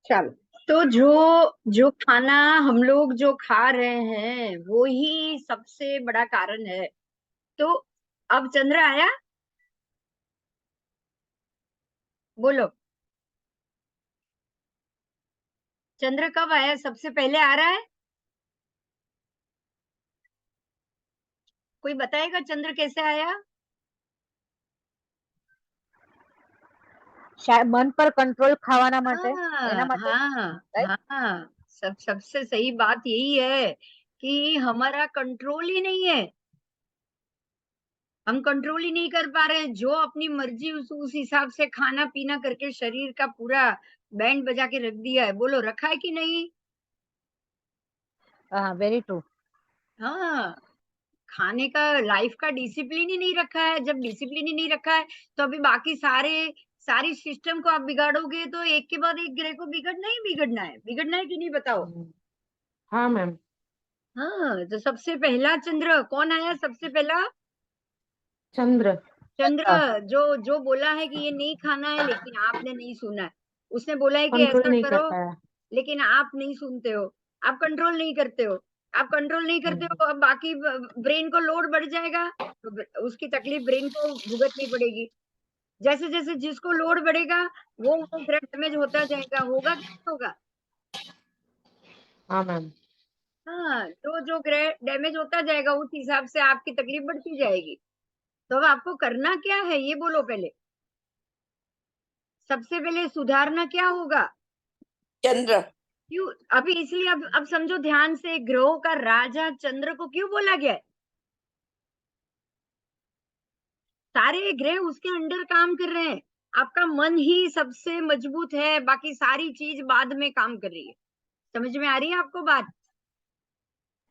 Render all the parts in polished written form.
चलो। तो जो जो खाना हम लोग जो खा रहे हैं वो ही सबसे बड़ा कारण है। तो अब चंद्र आया, बोलो। चंद्र कब आया, सबसे पहले आ रहा है? कोई बताएगा चंद्र कैसे आया? શાયદ મન પર કંટ્રોલ ખાવાના માટે એના हाँ માટે, हाँ રાઈટ? हाँ, सबसे सही बात यही है कि हमारा कंट्रोल ही नहीं है। हम कंट्रोल ही नहीं कर पा रहे हैं, जो अपनी मर्जी उस हिसाब से खाना पीना करके शरीर का पूरा बैंड बजा के रख दिया है। बोलो, रखा है कि नहीं? હા, વેરી ટ્રુ। हाँ, खाने का लाइफ का डिसिप्लिन ही नहीं रखा है। जब डिसिप्लिन ही नहीं रखा है तो अभी बाकी सारी सिस्टम को आप बिगाड़ोगे तो एक के बाद एक ग्रह को बिगड़ना ही बिगड़ना है। बिगड़ना है कि नहीं, बताओ। हाँ मैम। हाँ, तो सबसे पहला चंद्र कौन आया सबसे पहला? चंद्र। चंद्र। जो बोला है कि ये नहीं खाना है लेकिन आपने नहीं सुना है। उसने बोला है कि कंट्रोल ऐसा नहीं कर करो, पाया। लेकिन आप नहीं सुनते हो। आप कंट्रोल नहीं करते हो। आप कंट्रोल नहीं करते हो, अब बाकी ब्रेन को लोड बढ़ जाएगा तो उसकी तकलीफ ब्रेन को भुगतनी पड़ेगी। जैसे जैसे जिसको लोड बढ़ेगा वो ग्रह डैमेज होता जाएगा। होगा कि नहीं होगा? हाँ मैम। हाँ, तो जो ग्रह डैमेज होता जाएगा उस हिसाब से आपकी तकलीफ बढ़ती जाएगी। तो अब आपको करना क्या है ये बोलो पहले। सबसे पहले सुधारना क्या होगा? चंद्र। क्यों? अभी इसलिए अब समझो ध्यान से, ग्रहों का राजा चंद्र को क्यों बोला गया है? सारे ग्रह उसके अंडर काम कर रहे हैं। आपका मन ही सबसे मजबूत है, बाकी सारी चीज बाद में काम कर रही है। समझ में आ रही है आपको बात?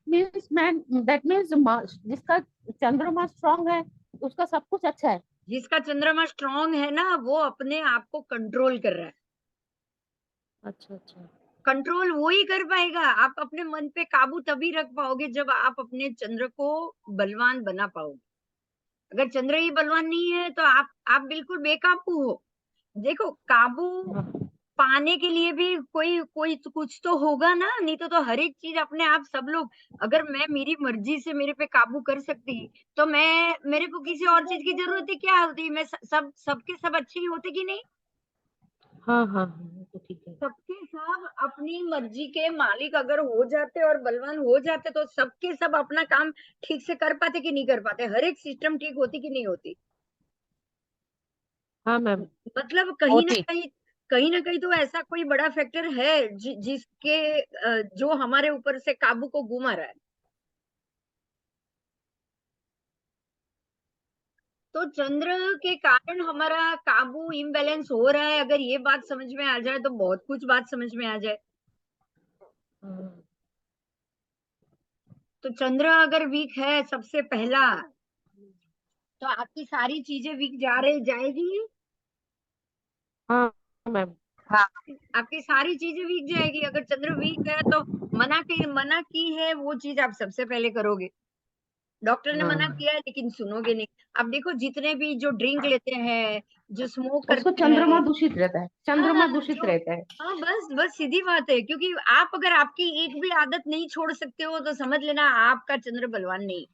मीन्स मैम, दैट मीन्स जिसका चंद्रमा स्ट्रांग है उसका सब कुछ अच्छा है। जिसका चंद्रमा स्ट्रांग है ना वो अपने आप को कंट्रोल कर रहा है। अच्छा अच्छा। कंट्रोल वो ही कर पाएगा। आप अपने मन पे काबू तभी रख पाओगे जब आप अपने चंद्र को बलवान बना पाओगे। अगर चंद्र ही बलवान नहीं है तो आप बिल्कुल बेकाबू हो। देखो, काबू हाँ पाने के लिए भी कोई कोई तो कुछ तो होगा ना, नहीं तो हर एक चीज अपने आप सब लोग। अगर मैं मेरी मर्जी से मेरे पे काबू कर सकती तो मैं मेरे को किसी और चीज की जरूरत ही क्या होती? मैं सबके सब अच्छे ही होते कि नहीं? हाँ हाँ हाँ, तो ठीक है। सबके सब अपनी मर्जी के मालिक अगर हो जाते और बलवान हो जाते तो सबके सब अपना काम ठीक से कर पाते कि नहीं कर पाते? हर एक सिस्टम ठीक होती कि नहीं होती? हाँ मैम। मतलब होती। कहीं ना कहीं तो ऐसा कोई बड़ा फैक्टर है जिसके जो हमारे ऊपर से काबू को घुमा रहा है। तो चंद्र के कारण हमारा काबू इम्बैलेंस हो रहा है। अगर ये बात समझ में आ जाए तो बहुत कुछ बात समझ में आ जाए। हाँ तो चंद्र अगर वीक है सबसे पहला तो आपकी सारी चीजें वीक जा रही जाएगी। हाँ मैम। हाँ आपकी सारी चीजें वीक जाएगी। अगर चंद्र वीक है तो मना की है वो चीज आप सबसे पहले करोगे। डॉक्टर ने मना हाँ। किया है लेकिन सुनोगे नहीं। अब देखो, जितने भी जो ड्रिंक लेते हैं, जो स्मोक उसको करते चंद्रमा हैं। दूषित रहता है, हाँ, चंद्रमा दूषित जो रहता है। हाँ, बस बस सीधी बात है, क्योंकि आप अगर आपकी एक भी आदत नहीं छोड़ सकते हो तो समझ लेना आपका चंद्र बलवान नहीं।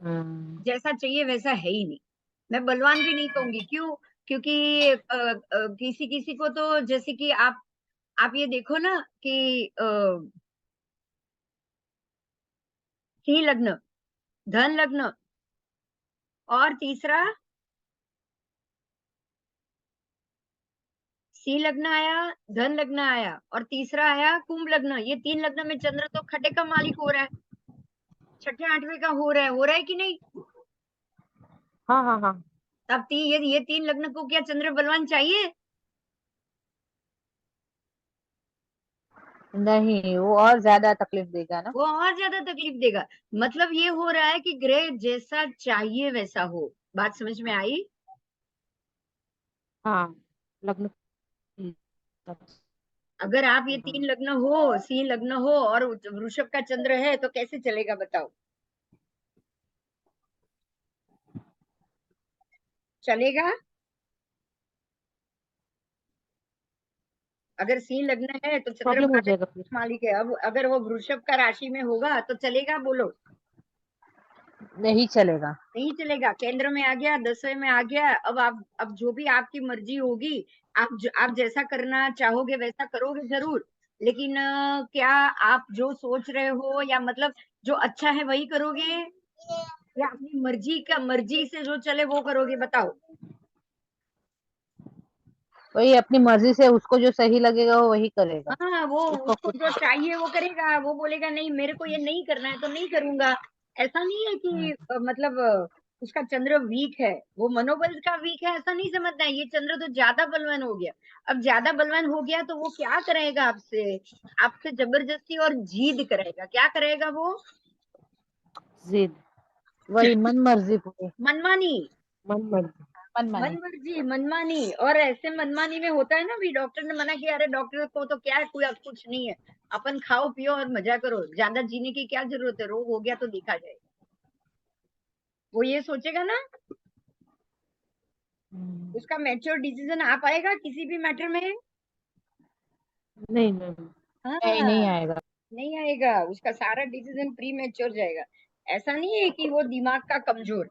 हाँ जैसा चाहिए वैसा है ही नहीं। मैं बलवान भी नहीं कहूंगी, क्यों? क्योंकि किसी किसी को तो जैसे कि आप ये देखो ना कि सिंह लग्न, धन लग्न, और तीसरा सिंह लग्न आया, धन लग्न आया, और तीसरा आया कुंभ लग्न। ये तीन लग्न में चंद्र तो खटे का मालिक हो रहा है। छठे आठवें का हो रहा है कि नहीं? हाँ हाँ हाँ। तब ये तीन लग्न को क्या चंद्र बलवान चाहिए? नहीं, वो और ज्यादा तकलीफ देगा ना। वो और ज्यादा तकलीफ देगा। मतलब ये हो रहा है कि ग्रह जैसा चाहिए वैसा हो। बात समझ में आई? हाँ। लग्न। अगर आप ये तीन हाँ। लग्न हो, सिंह लग्न हो और वृषभ का चंद्र है तो कैसे चलेगा बताओ? चलेगा? अगर सिंह लग्न है तो प्रॉब्लम हो चंद्रमा जाएगा फिर। मालिक है। अब अगर वो वृषभ का राशि में होगा तो चलेगा, बोलो? नहीं चलेगा। नहीं चलेगा। केंद्र में आ गया, 10वें में आ गया। अब जो भी आपकी मर्जी होगी, आप जैसा करना चाहोगे वैसा करोगे जरूर, लेकिन क्या आप जो सोच रहे हो या मतलब जो अच्छा है वही करोगे, या अपनी मर्जी से जो चले वो करोगे, बताओ? वही अपनी मर्जी से, उसको जो सही लगेगा वो वही करेगा। हाँ, वो उसको उसको कुछ जो चाहिए वो करेगा। वो बोलेगा नहीं मेरे को ये नहीं करना है तो नहीं करूंगा। ऐसा नहीं है कि मतलब उसका चंद्र वीक है, वो मनोबल का वीक है, ऐसा नहीं समझना है। ये चंद्र तो ज्यादा बलवान हो गया। अब ज्यादा बलवान हो गया तो वो क्या करेगा आपसे? आपसे जबरदस्ती और जिद करेगा। क्या करेगा वो? जिद, वही मन मर्जी पूरी। मनमानी। मन मर्जी, मन मानी। मनमर्जी, मनमानी। और ऐसे मनमानी में होता है ना, भी डॉक्टर ने मना किया, अरे डॉक्टर को तो क्या है, कोई अब कुछ नहीं है, अपन खाओ पियो और मजा करो, ज्यादा जीने की क्या जरूरत है, रोग हो गया तो देखा जाए। वो ये सोचेगा ना। उसका मैच्योर डिसीजन आ पाएगा किसी भी मैटर में? नहीं नहीं, नहीं नहीं हाँ, आएगा। नहीं आएगा। उसका सारा डिसीजन प्री मैच्योर जाएगा। ऐसा नहीं है कि वो दिमाग का कमजोर,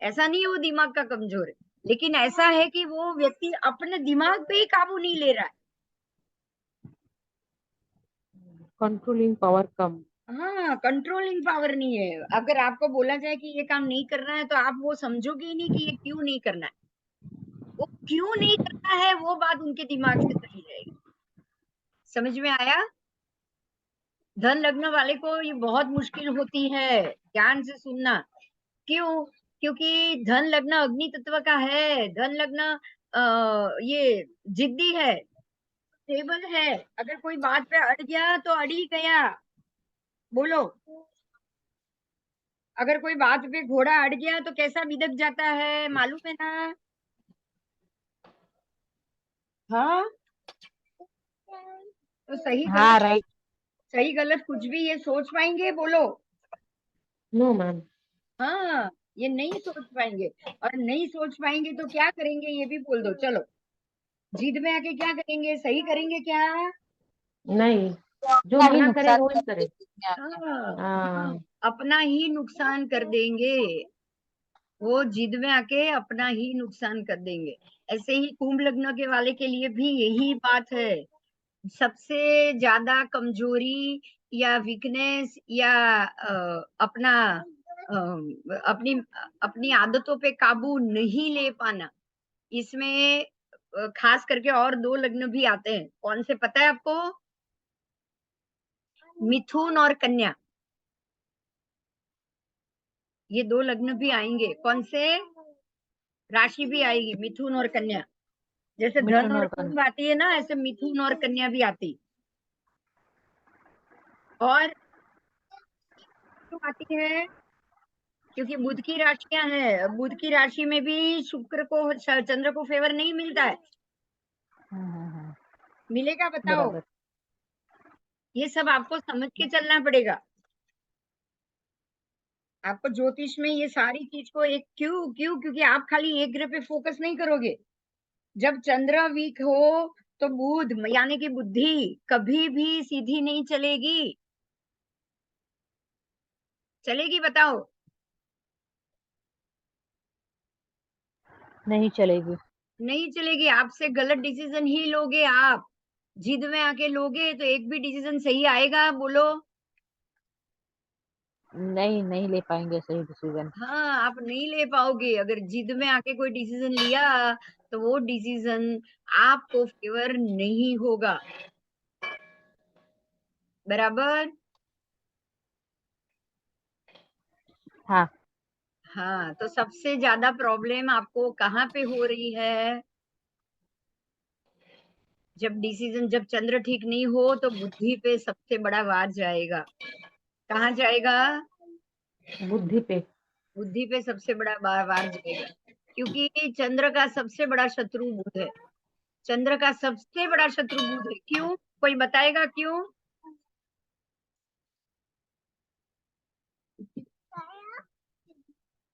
ऐसा नहीं है वो दिमाग का कमजोर है, लेकिन ऐसा है कि वो व्यक्ति अपने दिमाग पे ही काबू नहीं ले रहा है। कंट्रोलिंग पावर कम। हाँ, कंट्रोलिंग पावर नहीं है। अगर आपको बोला जाए कि ये काम नहीं करना है तो आप वो समझोगे ही नहीं कि ये क्यों नहीं करना है। वो क्यों नहीं करना है वो बात उनके दिमाग से चली जाएगी। समझ में आया? धन लग्न वाले को ये बहुत मुश्किल होती है, ध्यान से सुनना। क्यों? क्योंकि धन लग्न अग्नि तत्व का है। धन लग्न ये जिद्दी है, स्टेबल है। अगर कोई बात पे अड़ गया तो अड़ ही गया, बोलो? अगर कोई बात पे घोड़ा अड़ गया तो कैसा बिदक जाता है, मालूम है ना? हाँ, तो सही गलत, हाँ राइट। सही गलत कुछ भी ये सोच पाएंगे, बोलो? No ma'am. हाँ, ये नहीं सोच पाएंगे। और नहीं सोच पाएंगे तो क्या करेंगे ये भी बोल दो, चलो। जिद में आके क्या करेंगे, सही करेंगे क्या? नहीं, जो नहीं मना करे नुकसान वो ही कर करे। देंगे। हाँ, हाँ, हाँ। अपना ही नुकसान कर देंगे। वो जिद में आके अपना ही नुकसान कर देंगे। ऐसे ही कुंभ लग्न के वाले के लिए भी यही बात है। सबसे ज्यादा कमजोरी या वीकनेस या अपना अपनी अपनी आदतों पे काबू नहीं ले पाना, इसमें खास करके और दो लग्न भी आते हैं। कौन से पता है आपको? मिथुन और कन्या। ये दो लग्न भी आएंगे। कौन से? राशि भी आएगी, मिथुन और कन्या। जैसे धन मिथुन और और कन्या। कुंभ आती है ना, ऐसे मिथुन और कन्या भी आती। और क्यों आती है? क्योंकि बुध की राशियां हैं। बुध की राशि में भी शुक्र को, चंद्र को फेवर नहीं मिलता है। हाँ, मिलेगा, बताओ? बराबर। ये सब आपको समझ के चलना पड़ेगा। आपको ज्योतिष में ये सारी चीज को एक क्यों क्यों क्योंकि आप खाली एक ग्रह पे फोकस नहीं करोगे। जब चंद्र वीक हो तो बुध यानी कि बुद्धि कभी भी सीधी नहीं चलेगी। चलेगी, बताओ? नहीं चलेगी। नहीं चलेगी। आपसे गलत डिसीजन ही लोगे आप। जिद में आके लोगे तो एक भी डिसीजन सही आएगा, बोलो? नहीं, नहीं ले पाएंगे सही डिसीजन। हाँ, आप नहीं ले पाओगे। अगर जिद में आके कोई डिसीजन लिया तो वो डिसीजन आपको फेवर नहीं होगा, बराबर? हाँ। हाँ, तो सबसे ज्यादा प्रॉब्लम आपको कहाँ पे हो रही है? जब चंद्र ठीक नहीं हो तो बुद्धि पे सबसे बड़ा वार जाएगा। कहाँ जाएगा? बुद्धि पे। बुद्धि पे सबसे बड़ा वार जाएगा। क्योंकि चंद्र का सबसे बड़ा शत्रु बुध है। चंद्र का सबसे बड़ा शत्रु बुध है। क्यों? कोई बताएगा क्यों?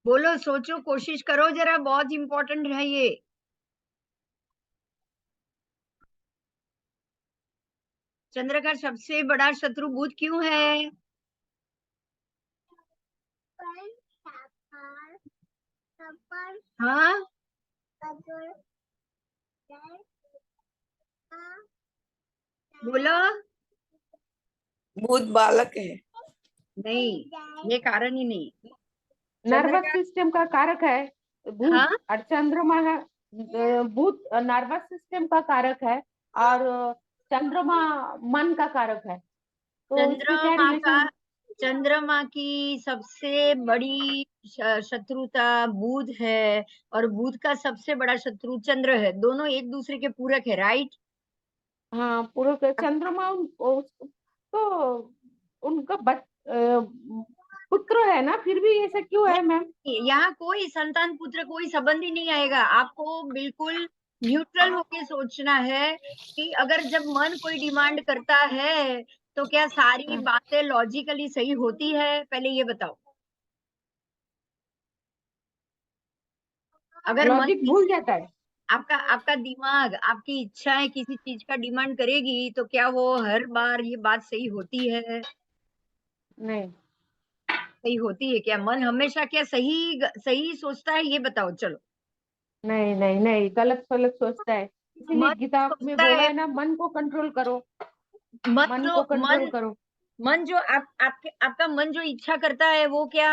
बोलो, सोचो, कोशिश करो जरा, बहुत इंपॉर्टेंट है ये। चंद्र का सबसे बड़ा शत्रु बुध क्यों है? हाँ, बोलो। बुध बालक है। नहीं, ये कारण ही नहीं। चंद्र नर्वस का, सिस्टम का कारक है बुध, हाँ, और चंद्रमा है बुध नर्वस सिस्टम का कारक है, और चंद्रमा मन का कारक है, तो इसमें क्या रिलेशन? चंद्रमा की सबसे बड़ी शत्रुता बुध है, और बुध का सबसे बड़ा शत्रु चंद्र है। दोनों एक दूसरे के पूरक है, राइट? हाँ, पूरा चंद्रमा तो उनका पुत्र है ना, फिर भी ऐसा क्यों है मैम? यहाँ कोई संतान पुत्र कोई संबंध ही नहीं आएगा। आपको बिल्कुल न्यूट्रल होके सोचना है कि अगर जब मन कोई डिमांड करता है तो क्या सारी बातें लॉजिकली सही होती है? पहले ये बताओ। अगर मन लॉजिक भूल जाता है। आपका आपका दिमाग आपकी इच्छाएं किसी चीज का डिमांड करेगी तो क्या वो हर बार ये बात सही होती है? नहीं, सही होती है क्या? मन हमेशा क्या सही सही सोचता है? ये बताओ चलो। नहीं, नहीं, नहीं, गलत गलत सोचता है, इसीलिए मन गीता में सोचता बोला है, है ना, मन को कंट्रोल करो, मन मन जो को कंट्रोल मन करो। मन जो आपका मन जो इच्छा करता है वो क्या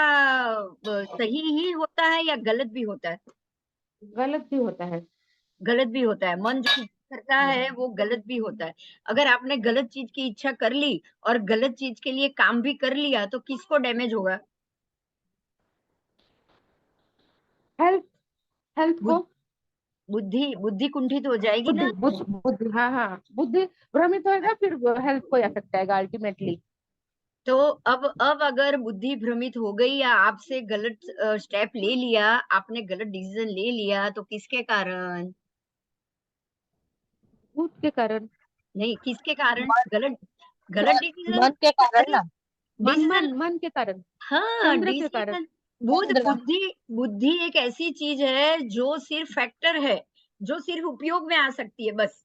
सही ही होता है या गलत भी होता है? गलत भी होता है। गलत भी होता है। मन जो इच्छा करता है वो गलत भी होता है। अगर आपने गलत चीज की इच्छा कर ली और गलत चीज के लिए काम भी कर लिया तो किसको डैमेज होगा? हेल्थ, हेल्थ को। बुद्धि बुद्धि कुंठित हो जाएगी बुद्धि ना। बुद्धि, हाँ, हाँ, बुद्धि भ्रमित होएगा, फिर हेल्थ को अफेक्ट आएगा अल्टीमेटली। तो अब अगर बुद्धि भ्रमित हो गई या आपसे गलत स्टेप ले लिया, आपने गलत डिसीजन ले लिया, तो किसके कारण? भूत के कारण। नहीं, किसके कारण? मन गलत गलत डिसीजन। मन के कारण अरे ना। मन डिसीजन, मन मन के कारण। हाँ चंद्र के कारण। डिसीजन। बुध चंद्र। बुद्धि बुद्धि एक ऐसी चीज है जो सिर्फ फैक्टर है, जो सिर्फ उपयोग में आ सकती है बस।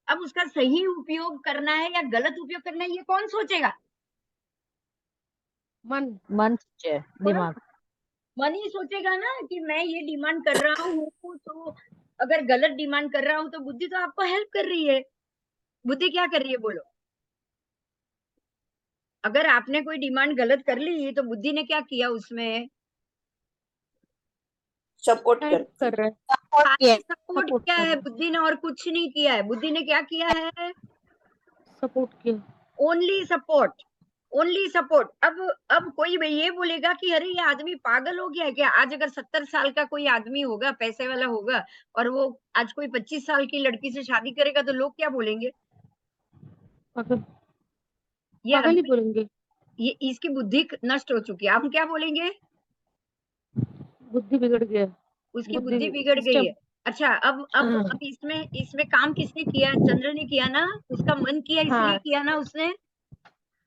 अब उसका सही उपयोग करना है या गलत उपयोग करना है ये कौन सोचेगा? मन। मन सोचे, बोलो। दिमाग। मन ही सोचेगा ना कि मैं ये डिमांड कर रहा हूँ, तो अगर गलत डिमांड कर रहा हूँ तो बुद्धि तो आपको हेल्प कर रही है। बुद्धि क्या कर रही है बोलो? अगर आपने कोई डिमांड गलत कर ली तो बुद्धि ने क्या किया उसमें? सपोर्ट हेल्प करती। कर रहे हैं। सपोर्ट किया। खाली सपोर्ट सपोर्ट किया कर है रहे हैं। बुद्धि ने, और कुछ नहीं किया है। बुद्धि ने क्या किया है? सपोर्ट किया। Only support, only support. अब कोई भाई ये बोलेगा कि अरे ये आदमी पागल हो गया है क्या? आज अगर 70 साल का कोई आदमी होगा, पैसे वाला होगा, और वो आज कोई 25 साल की लड़की से शादी करेगा तो लोग क्या बोलेंगे? पागल। ये पागल ही आदमी, बोलेंगे। ये इसकी बुद्धि नष्ट हो चुकी है। हम क्या बोलेंगे? बुद्धि बिगड़ गया। उसकी बुद्धि बुद्धि बिगड़ गई सिस्टम। है। अच्छा, अब इसमें इसमें काम किसने किया? चंद्र ने किया ना। उसका मन किया, इसलिए हाँ, किया ना उसने।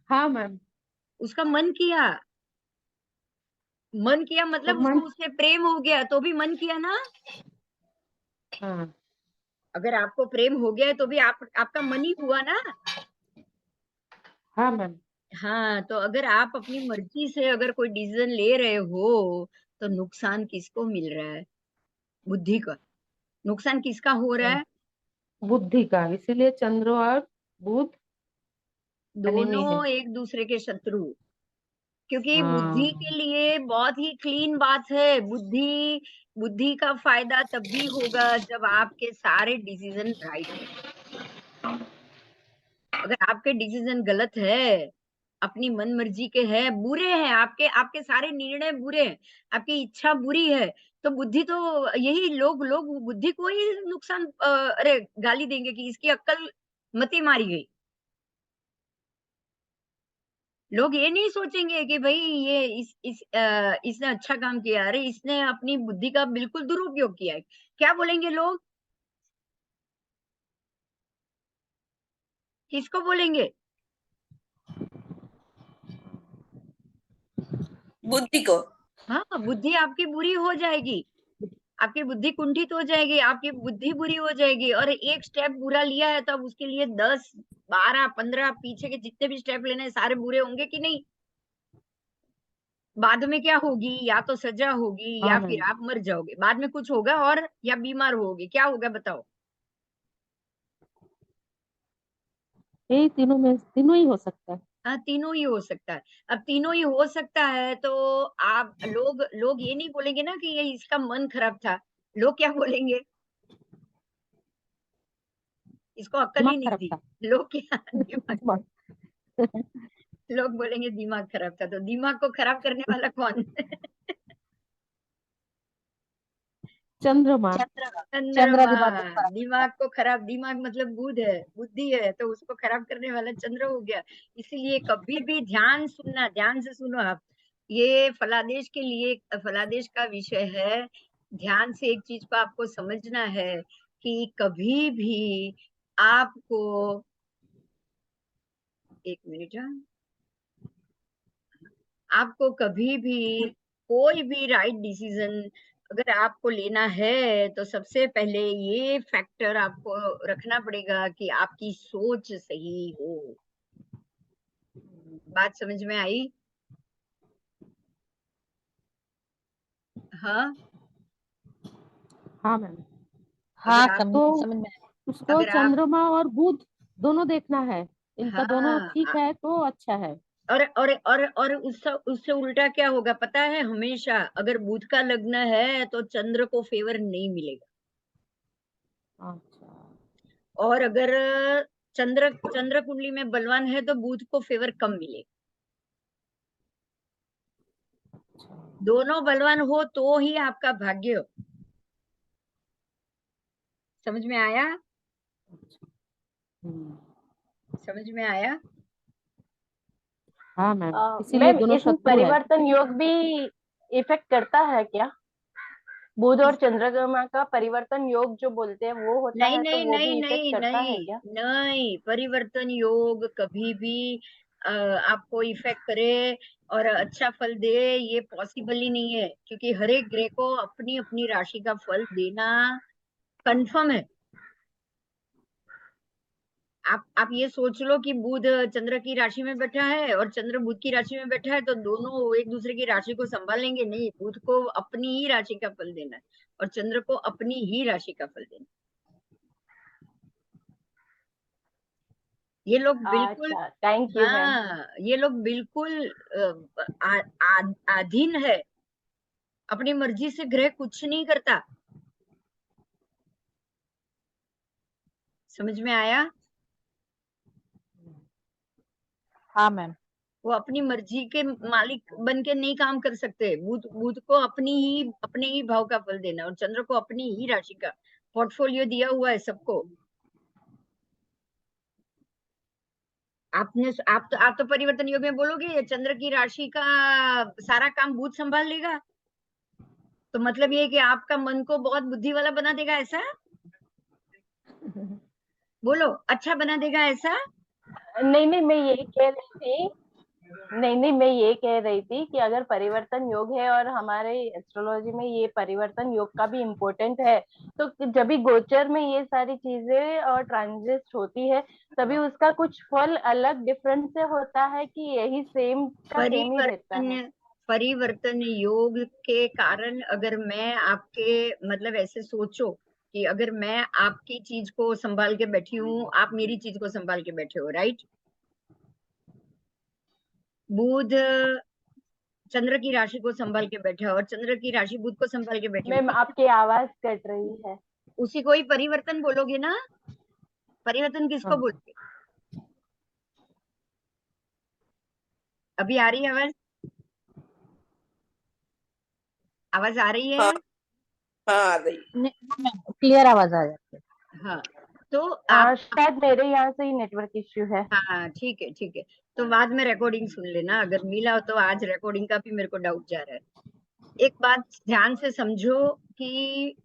हाँ मैम। उसका मन किया, मन किया तो मतलब उसको मन। उससे प्रेम हो गया तो भी मन किया ना। हाँ, अगर आपको प्रेम हो गया है तो भी आपका मन ही हुआ ना। हाँ मैम। हाँ, तो अगर आप अपनी मर्जी से अगर कोई डिसीजन ले रहे हो तो नुकसान किसको मिल रहा है? बुद्धि का। नुकसान किसका हो रहा है? बुद्धि का, इसीलिए चंद्र और बुध एनिमी है। दोनों एक दूसरे के शत्रु। क्योंकि बुद्धि हाँ। के लिए बहुत ही क्लीन बात है। बुद्धि बुद्धि का फायदा तब भी होगा जब आपके सारे डिसीजन राइट है। अगर आपके डिसीजन गलत है, अपनी मन मर्जी के हैं, बुरे हैं, आपके आपके सारे निर्णय बुरे हैं, आपकी इच्छा बुरी है, तो बुद्धि तो यही लोग लोग बुद्धि को ही नुकसान अरे गाली देंगे कि इसकी अक्ल मती मारी गई। लोग ये नहीं सोचेंगे कि भाई ये इसने अच्छा काम किया, अरे इसने अपनी बुद्धि का बिल्कुल दुरुपयोग किया है। क्या बोलेंगे लोग? किसको बोलेंगे? बुद्धि को। हाँ, बुद्धि आपकी बुरी हो जाएगी, आपकी बुद्धि कुंठित हो जाएगी, आपकी बुद्धि बुरी हो जाएगी, और एक स्टेप बुरा लिया है तो अब उसके लिए 10 12 15 पीछे के जितने भी स्टेप लेने हैं सारे बुरे होंगे कि नहीं? बाद में क्या होगी? या तो सजा होगी या हाँ फिर मैम, आप मर जाओगे। बाद में कुछ होगा और या बीमार होगे, क्या होगा बताओ? यही तीनों में तीनों ही हो सकता है। हाँ, तीनों ही हो सकता है। अब तीनों ही हो सकता है तो आप लोग ये नहीं बोलेंगे ना कि ये इसका मन खराब था। लोग क्या बोलेंगे? इसको अक्ल दिमाग ही नहीं खराब थी। था। लोग क्या दिमाग दिमाग। लोग बोलेंगे दिमाग खराब था, तो दिमाग को खराब करने वाला कौन? चंद्रमा। चंद्र चंद्रमा। दिमाग को खराब करता दिमाग को खराब, दिमाग मतलब बुध है, बुद्धि है, तो उसको खराब करने वाला चंद्र हो गया। इसीलिए कभी भी ध्यान सुनना, ध्यान से सुनो आप। ये फलादेश के लिए फलादेश का विषय है। ध्यान से एक चीज को आपको समझना है कि कभी भी आपको, एक मिनट, हाँ, आपको कभी भी कोई भी राइट डिसीजन अगर आपको लेना है तो सबसे पहले ये फैक्टर आपको रखना पड़ेगा कि आपकी सोच सही हो। बात समझ में आई? हाँ, है। हाँ मैम। हाँ, अगर आप, समझ तो समझ में उसको अगर आप, चंद्रमा और बुध दोनों देखना है, इनका दोनों हाँ, ठीक है तो अच्छा है। और उससे उससे उल्टा क्या होगा पता है? हमेशा अगर बुध का लग्न है तो चंद्र को फेवर नहीं मिलेगा। अच्छा। और अगर चंद्र चंद्र कुंडली में बलवान है तो बुध को फेवर कम मिलेगा। दोनों बलवान हो तो ही आपका भाग्य हो। समझ में आया? हम्म। समझ में आया? हाँ मैम, इसीलिए मैम दोनों इसमें शत्रु है। परिवर्तन योग भी इफेक्ट करता है क्या? बुध और चंद्रमा का परिवर्तन योग जो बोलते हैं वो होता नहीं है, तो नहीं वो नहीं भी इफेक्ट नहीं करता है नहीं क्या? नहीं, परिवर्तन योग कभी भी आपको इफेक्ट करे और अच्छा फल दे, ये पॉसिबल ही नहीं है, क्योंकि हर एक ग्रह को अपनी अपनी राशि का फल देना कंफर्म है। आप ये सोच लो कि बुध चंद्र की राशि में बैठा है और चंद्र बुध की राशि में बैठा है तो दोनों एक दूसरे की राशि को संभालेंगे नहीं। बुध को अपनी ही राशि का फल देना है और चंद्र को अपनी ही राशि का फल देना है। ये लोग बिल्कुल, अच्छा, थैंक यू मैम। हाँ, ये लोग बिल्कुल अधीन है। अपनी मर्जी से ग्रह कुछ नहीं करता। समझ में आया? हाँ मैम। वो अपनी मर्जी के मालिक बन के नहीं काम कर सकते। बुध बुध को अपने ही भाव का फल देना और चंद्र को अपनी ही राशि का पोर्टफोलियो दिया हुआ है सबको। आप तो परिवर्तन योग में बोलोगे चंद्र की राशि का सारा काम बुध संभाल लेगा, तो मतलब ये है कि आपका मन को बहुत बुद्धि वाला बना देगा, ऐसा? बोलो, अच्छा बना देगा, ऐसा? नहीं नहीं, मैं ये कह रही थी, नहीं नहीं, मैं ये कह रही थी कि अगर परिवर्तन योग है और हमारे एस्ट्रोलॉजी में ये परिवर्तन योग का भी इम्पोर्टेंट है, तो जब भी गोचर में ये सारी चीजें और ट्रांजिट होती है, तभी उसका कुछ फल अलग डिफरेंस से होता है कि यही सेम का सेम ही रहता है? परिवर्तन परिवर्तन योग के कारण अगर मैं आपके, मतलब ऐसे सोचो कि अगर मैं आपकी चीज को संभाल के बैठी हूँ, आप मेरी चीज को संभाल के बैठे हो, राइट? बुध चंद्र की राशि को संभाल के बैठा है और चंद्र की राशि बुध को संभाल के बैठी मैम हुई, आपकी आवाज कट रही है। उसी को ही परिवर्तन बोलोगे ना? परिवर्तन किसको हाँ बोलते? अभी आ रही है आवाज? आवाज आ रही है? हाँ हाँ, आ रही। क्लियर आवाज आ जाती है। हाँ, तो आप, शायद मेरे यहाँ से ही नेटवर्क इश्यू है। हाँ, ठीक है, ठीक है। तो बाद में रिकॉर्डिंग सुन लेना अगर मिला हो तो। आज रिकॉर्डिंग का भी मेरे को डाउट जा रहा है। एक बात ध्यान से समझो कि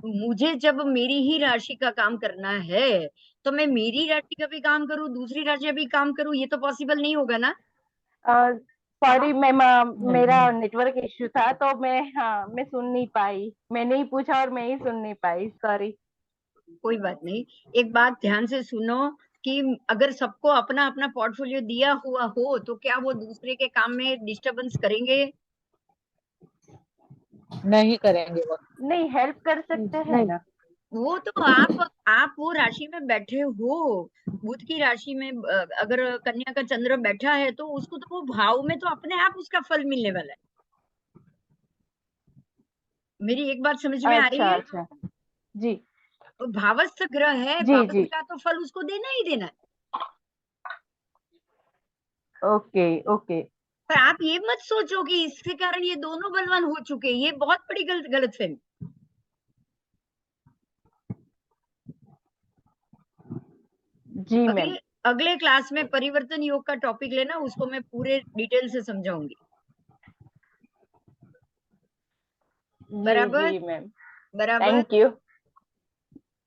मुझे जब मेरी ही राशि का काम करना है तो मैं मेरी राशि का भी काम करूं, दूसरी राशि का भी काम करूं, ये तो पॉसिबल नहीं होगा ना। सॉरी मैम, मेरा नेटवर्क इश्यू था तो मैं, हाँ, मैं सुन नहीं पाई, मैंने ही पूछा और मैं ही सुन नहीं पाई, सॉरी। कोई बात नहीं। एक बात ध्यान से सुनो कि अगर सबको अपना अपना पोर्टफोलियो दिया हुआ हो तो क्या वो दूसरे के काम में डिस्टरबेंस करेंगे? नहीं करेंगे वो। नहीं, हेल्प कर सकते हैं नहीं। ना। वो तो आप वो राशि में बैठे हो, बुध की राशि में अगर कन्या का चंद्र बैठा है तो उसको तो वो भाव में तो अपने आप उसका फल मिलने वाला है। मेरी एक बात समझ में आ रही अच्छा है? अच्छा, जी तो भावस्थ ग्रह है, जी भावस्थ जी, का तो फल उसको देना ही देना है। Okay okay. पर आप ये मत सोचो कि इसके कारण ये दोनों बलवान हो चुके, ये बहुत बड़ी गलतफहमी। जी अगले मैम। अगले क्लास में परिवर्तन योग का टॉपिक लेना, उसको मैं पूरे डिटेल से समझाऊंगी। जी बराबर जी मैम, बराबर। Thank you.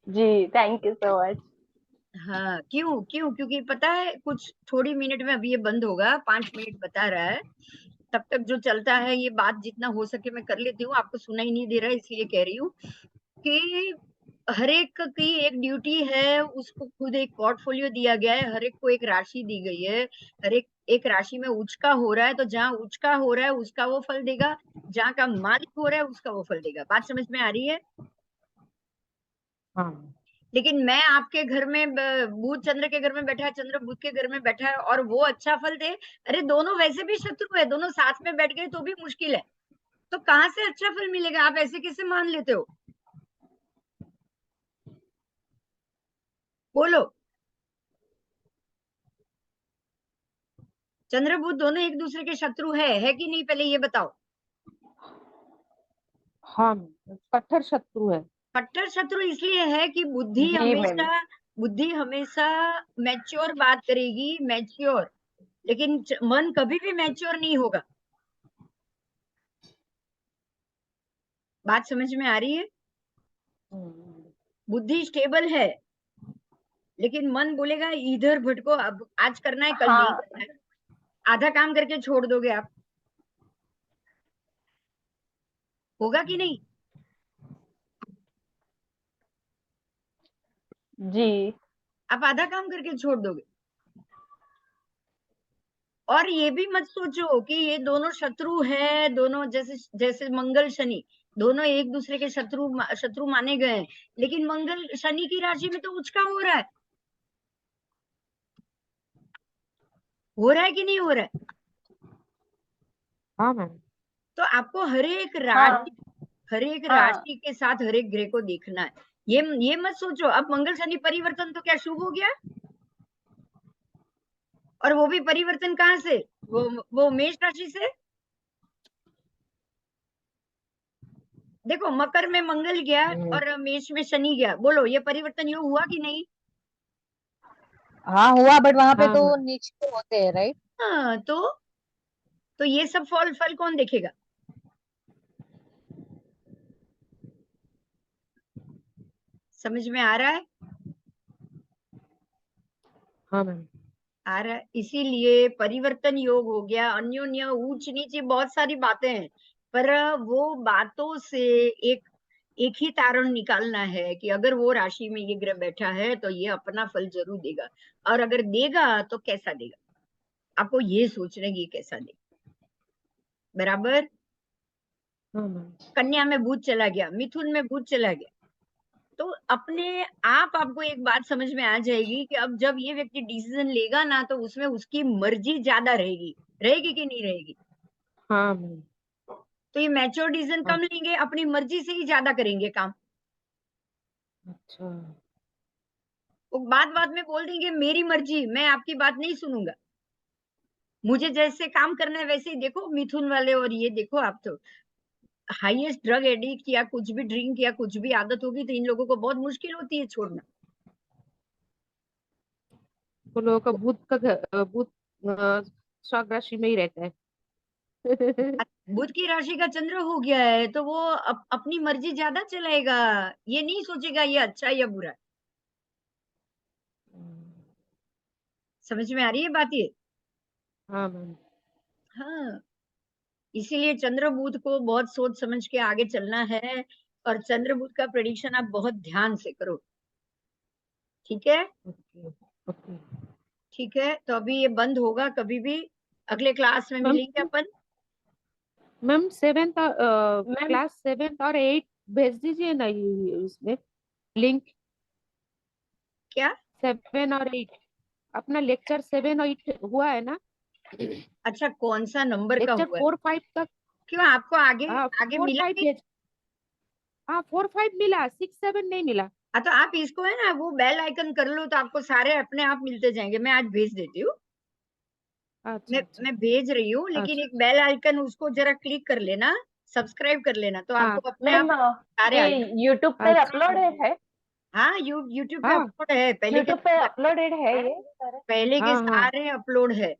जी, थैंक यू सो मच। हाँ, क्यों क्यों? क्योंकि पता है कुछ थोड़ी मिनट में अभी ये बंद होगा, 5 मिनट बता रहा है। तब तक जो चलता है ये बात जितना हो सके मैं कर लेती हूँ। आपको सुनाई नहीं दे रहा है इसलिए कह रही हूँ कि हर एक की एक ड्यूटी है, उसको खुद एक पोर्टफोलियो दिया गया है, हर एक को एक राशि दी गई है। हर एक एक राशि में उचका हो रहा है तो जहाँ उचका हो रहा है उसका वो फल देगा, जहाँ का मालिक हो रहा है उसका वो फल देगा। बात समझ में आ रही है? हाँ। लेकिन मैं आपके घर में बुध चंद्र के घर में बैठा है, चंद्र बुध के घर में बैठा है और वो अच्छा फल दे, अरे दोनों वैसे भी शत्रु है, दोनों साथ में बैठ गए तो भी मुश्किल है, तो कहाँ से अच्छा फल मिलेगा? आप ऐसे कैसे मान लेते हो? बोलो। चंद्र बुध दोनों एक दूसरे के शत्रु है कि नहीं? पहले ये बताओ। हाँ कट्टर शत्रु है। कट्टर शत्रु इसलिए है कि जी मैम। बुद्धि हमेशा मैच्योर बात करेगी, मैच्योर, लेकिन मन कभी भी मैच्योर नहीं होगा। बात समझ में आ रही है? बुद्धि स्टेबल है लेकिन मन बोलेगा इधर भटको, अब आज करना है कल नहीं हाँ करना है। आधा काम करके छोड़ दोगे आप, होगा कि नहीं? जी। आप आधा काम करके छोड़ दोगे। और ये भी मत सोचो कि ये दोनों शत्रु है, दोनों जैसे जैसे मंगल शनि दोनों एक दूसरे के शत्रु माने गए हैं, लेकिन मंगल शनि की राशि में तो उचका हो रहा है कि नहीं हो रहा है? हाँ मैम। तो आपको हाँ हर एक हाँ, राशि के साथ हर एक ग्रह को देखना है। ये मत सोचो अब मंगल शनि परिवर्तन तो क्या शुभ हो गया? और वो भी परिवर्तन कहाँ से? वो मेष राशि से। देखो मकर में मंगल गया और मेष में शनि गया, बोलो ये परिवर्तन योग हुआ कि नहीं? हाँ हुआ, बट वहां पे हाँ तो मैम। नीचे पे होते हैं, राइट? हाँ, तो ये सब फल कौन देखेगा? समझ में आ रहा है? हाँ मैम। आ रहा है। इसीलिए परिवर्तन योग हो गया, अन्योन्य ऊंच नीचे बहुत सारी बातें हैं, पर वो बातों से एक एक ही तारण निकालना है कि अगर वो राशि में ये ग्रह बैठा है तो ये अपना फल जरूर देगा, और अगर देगा तो कैसा देगा, आपको ये सोचना है कि ये कैसा देगा। बराबर। हाँ मैम। कन्या में बुध चला गया, मिथुन में बुध चला गया, तो अपने आपको एक बात समझ में आ जाएगी कि अब जब ये व्यक्ति डिसीजन लेगा ना तो उसमें उसकी मर्जी ज्यादा रहेगी, रहेगी कि नहीं रहेगी? हाँ मैम। तो ये मैच्योर डिसीजन हाँ। कम लेंगे, अपनी मर्जी से ही ज्यादा करेंगे काम। अच्छा। वो बात बात में बोल देंगे मेरी मर्जी, मैं आपकी बात नहीं सुनूंगा, मुझे जैसे काम करना है वैसे ही। देखो मिथुन वाले, और ये देखो आप तो हाईएस्ट ड्रग एडिक्ट या कुछ भी ड्रिंक या कुछ भी आदत होगी तो इन लोगों को बहुत मुश्किल होती है छोड़ना। तो लोगों का भूत शक राशि में ही रहता है। बुध की राशि का चंद्र हो गया है तो वो अपनी मर्जी ज्यादा चलाएगा, ये नहीं सोचेगा ये अच्छा या बुरा। समझ में आ रही है बात ये? हाँ मैम। हाँ, इसीलिए चंद्र बुध को बहुत सोच समझ के आगे चलना है, और चंद्र बुध का प्रेडिक्शन आप बहुत ध्यान से करो, ठीक है? ओके। ओके ठीक है, तो अभी ये बंद होगा कभी भी, अगले क्लास में मैम मिलेंगे अपन। मैम सेवेंथ मैम क्लास 7 और 8 भेज दीजिए ना इसमें लिंक। क्या? 7 और 8 अपना लेक्चर 7 और 8 हुआ है ना? अच्छा, कौन सा नंबर का लेक्चर हुआ है? 4-5 तक। क्यों, आपको आगे आगे मिला 4-5 नहीं? भेज। हाँ 4-5 मिला, 6-7 नहीं मिला। हाँ, तो आप इसको है ना वो बेल आइकन कर लो, तो आपको सारे अपने आप मिलते जाएंगे। मैं आज भेज देती हूँ, अच्छा अच्छा मैं भेज रही हूँ, लेकिन अच्छा। एक बेल आइकन उसको जरा क्लिक कर लेना, सब्सक्राइब कर लेना, तो हाँ आपको अपने आप मैम सारे आ ये जाएंगे। यूट्यूब पे अच्छा अपलोड है? हाँ, यूट्यूब पे हाँ अपलोड है, यूट्यूब पे अपलोडेड है ये सारे? पहले के हाँ हाँ सारे अपलोड है।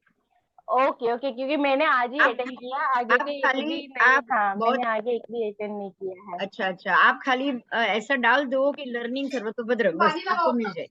ओके ओके, क्योंकि मैंने आज ही आप अटेंड किया, आगे आप के एक खाली भी नहीं। आप हाँ, बहुत मैंने आगे एक भी अटेंड नहीं किया है। अच्छा, आप खाली ऐसा डाल दो कि लर्निंग सर्वतोभद्र, बस आपको मिल जाए।